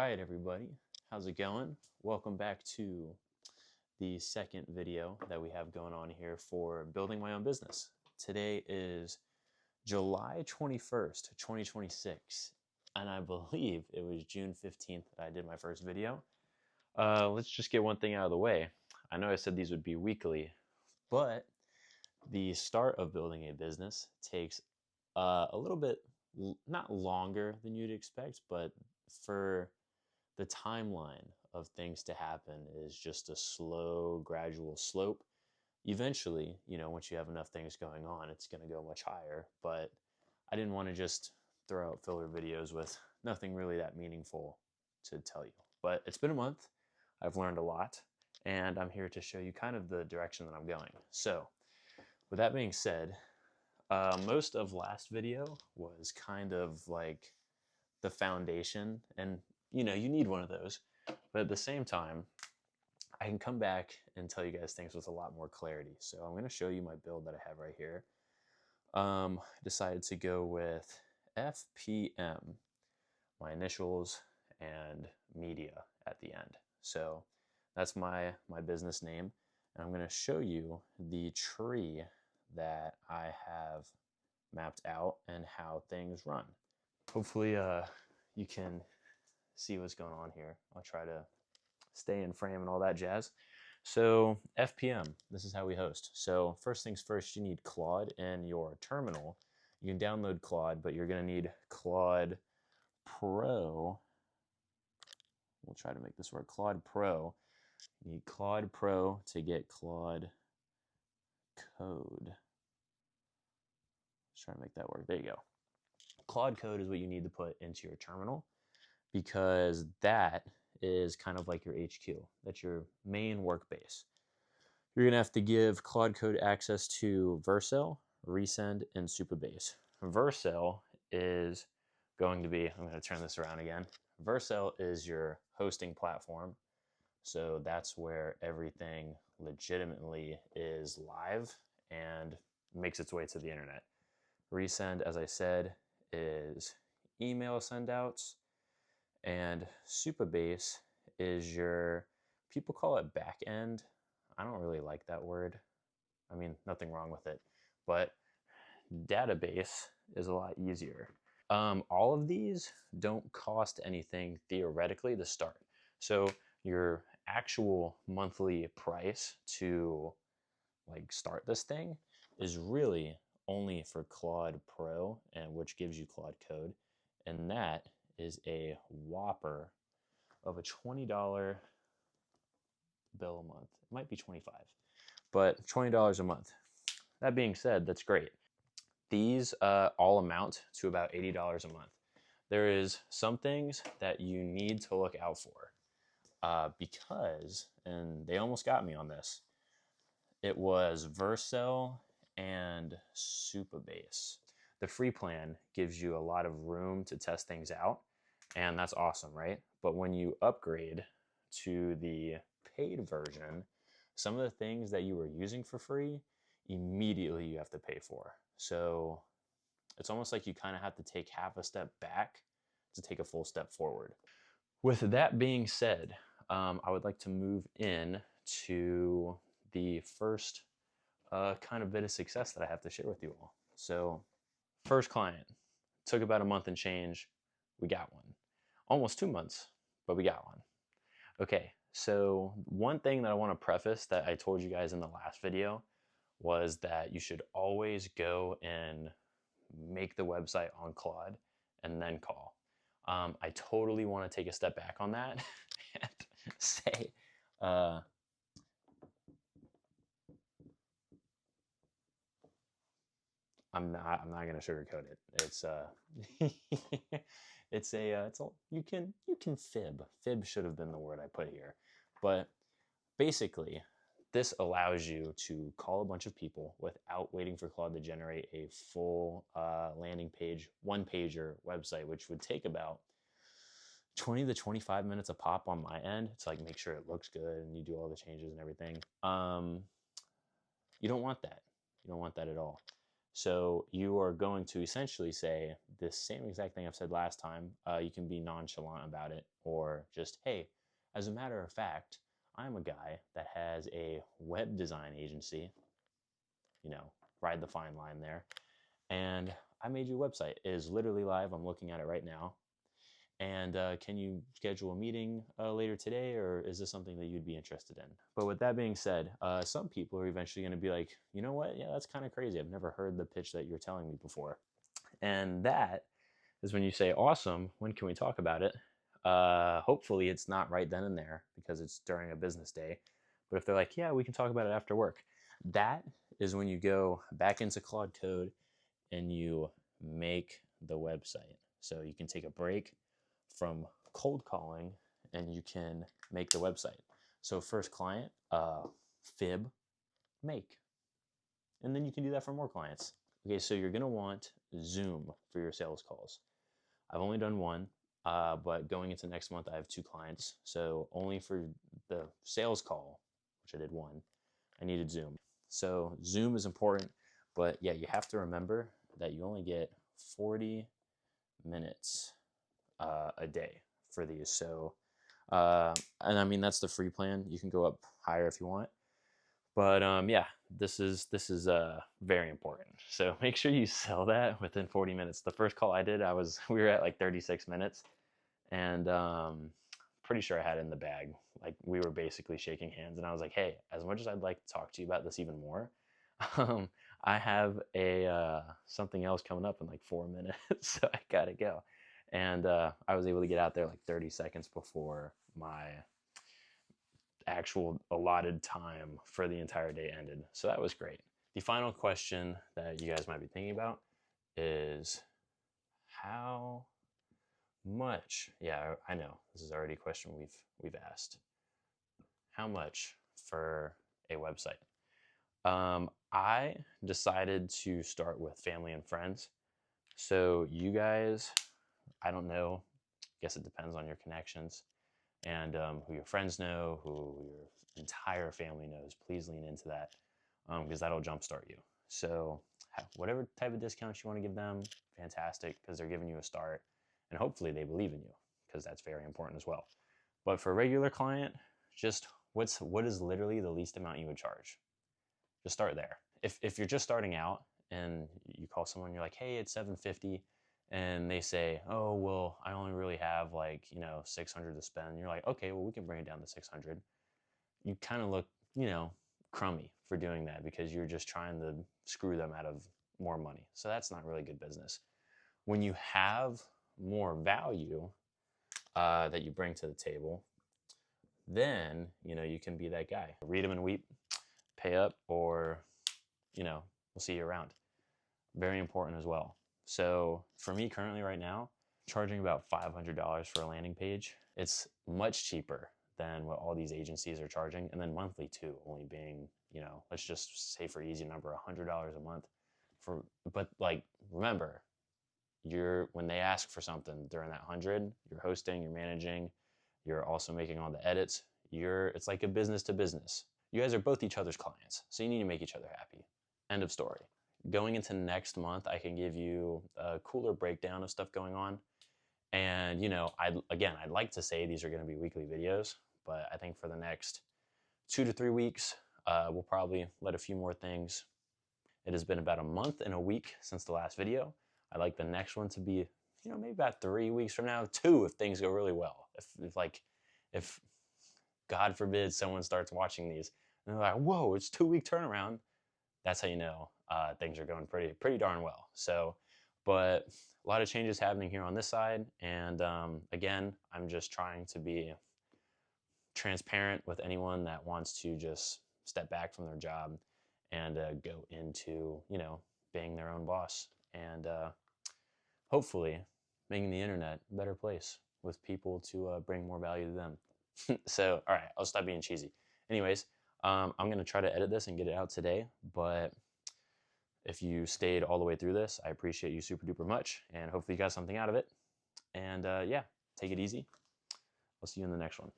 right, everybody, how's it going? Welcome back to the second video that we have going on here for building my own business. Today is July 21st, 2026, and I believe it was June 15th that I did my first video. Let's just get one thing out of the way. I know I said these would be weekly, but the start of building a business takes a little bit, not longer than you'd expect, but for the timeline of things to happen is just a slow, gradual slope. Eventually, once you have enough things going on, it's going to go much higher. But I didn't want to just throw out filler videos with nothing really that meaningful to tell you. But it's been a month. I've learned a lot, and I'm here to show you kind of the direction that I'm going. So, with that being said, most of last video was kind of like the foundation, and you need one of those, but at the same time I can come back and tell you guys things with a lot more clarity. So I'm going to show you my build that I have right here. Decided to go with FPM, my initials and media at the end. So that's my business name, and I'm going to show you the tree that I have mapped out and how things run. Hopefully you can see what's going on here. I'll try to stay in frame and all that jazz. So FPM, this is how we host. So first things first, you need Claude in your terminal. You can download Claude, but you're going to need Claude Pro. We'll try to make this work. Claude Pro. You need Claude Pro to get Claude Code. Let's try to make that work. There you go. Claude Code is what you need to put into your terminal, because that is kind of like your HQ. That's your main workbase. You're going to have to give Claude Code access to Vercel, Resend, and Supabase. Vercel is going to be, I'm going to turn this around again. Vercel is your hosting platform. So that's where everything legitimately is live and makes its way to the internet. Resend, as I said, is email sendouts. And Supabase is your, people call it back end. I don't really like that word. I mean, nothing wrong with it, but database is a lot easier. All of these don't cost anything theoretically to start. So your actual monthly price to start this thing is really only for Claude Pro, and which gives you Claude Code, and that is a whopper of a $20 bill a month. It might be 25, but $20 a month. That being said, that's great. These all amount to about $80 a month. There is some things that you need to look out for because, and they almost got me on this, it was Vercel and Supabase. The free plan gives you a lot of room to test things out, and that's awesome, right? But when you upgrade to the paid version, some of the things that you were using for free, immediately you have to pay for. So it's almost like you kind of have to take half a step back to take a full step forward. With that being said, I would like to move in to the first kind of bit of success that I have to share with you all. So first client, took about a month and change. We got one. Almost 2 months, but we got one. Okay, so one thing that I want to preface that I told you guys in the last video was that you should always go and make the website on Claude and then call. I totally want to take a step back on that and say, I'm not going to sugarcoat it. It's it's a you can fib. Fib should have been the word I put here. But basically, this allows you to call a bunch of people without waiting for Claude to generate a full landing page, one-pager website, which would take about 20 to 25 minutes a pop on my end to make sure it looks good and you do all the changes and everything. You don't want that. You don't want that at all. So you are going to essentially say the same exact thing I've said last time. You can be nonchalant about it, or just, hey, as a matter of fact, I'm a guy that has a web design agency, you know, ride the fine line there. And I made your website. It is literally live. I'm looking at it right now. And can you schedule a meeting later today, or is this something that you'd be interested in? But with that being said, some people are eventually going to be like, you know what? Yeah, that's kind of crazy. I've never heard the pitch that you're telling me before. And that is when you say, awesome, when can we talk about it? Hopefully it's not right then and there because it's during a business day. But if they're like, yeah, we can talk about it after work, that is when you go back into Claude Code and you make the website. So you can take a break from cold calling and you can make the website. So first client, fib, make. And then you can do that for more clients. Okay, so you're gonna want Zoom for your sales calls. I've only done one, but going into next month, I have 2 clients. So only for the sales call, which I did one, I needed Zoom. So Zoom is important, but yeah, you have to remember that you only get 40 minutes a day for these. So, and I mean, that's the free plan. You can go up higher if you want. But yeah, this is very important. So make sure you sell that within 40 minutes. The first call I did, we were at like 36 minutes, and pretty sure I had it in the bag. Like we were basically shaking hands, and I was like, hey, as much as I'd like to talk to you about this even more, I have a something else coming up in like 4 minutes, so I gotta go. And I was able to get out there like 30 seconds before my actual allotted time for the entire day ended. So that was great. The final question that you guys might be thinking about is how much, yeah, I know this is already a question we've asked. How much for a website? I decided to start with family and friends. So you guys, I don't know, I guess it depends on your connections and who your friends know, who your entire family knows. Please lean into that because that'll jumpstart you. So whatever type of discounts you want to give them, fantastic, because they're giving you a start, and hopefully they believe in you, because that's very important as well. But for a regular client, just what is literally the least amount you would charge? Just start there. If you're just starting out and you call someone, you're like, hey, it's $750, and they say, oh, well, I only really have like, you know, 600 to spend. And you're like, okay, well, we can bring it down to 600. You kind of look, you know, crummy for doing that because you're just trying to screw them out of more money. So that's not really good business. When you have more value that you bring to the table, then, you know, you can be that guy. Read them and weep, pay up, or, you know, we'll see you around. Very important as well. So for me currently right now, charging about $500 for a landing page. It's much cheaper than what all these agencies are charging. And then monthly too, only being, you know, let's just say for easy number, $100 a month. But like, remember, when they ask for something during that 100, you're hosting, you're managing, you're also making all the edits. It's like a business to business. You guys are both each other's clients, so you need to make each other happy. End of story. Going into next month, I can give you a cooler breakdown of stuff going on. And, you know, I'd like to say these are going to be weekly videos, but I think for the next 2 to 3 weeks, we'll probably let a few more things. It has been about a month and a week since the last video. I'd like the next one to be, you know, maybe about 3 weeks from now, 2 if things go really well. If God forbid someone starts watching these and they're like, whoa, it's 2-week turnaround. That's how you know things are going pretty darn well. So, but a lot of changes happening here on this side. And again, I'm just trying to be transparent with anyone that wants to just step back from their job and go into, you know, being their own boss and hopefully making the internet a better place with people to bring more value to them. So, all right, I'll stop being cheesy. Anyways, I'm going to try to edit this and get it out today, but if you stayed all the way through this, I appreciate you super duper much, and hopefully you got something out of it. And yeah, take it easy. I'll see you in the next one.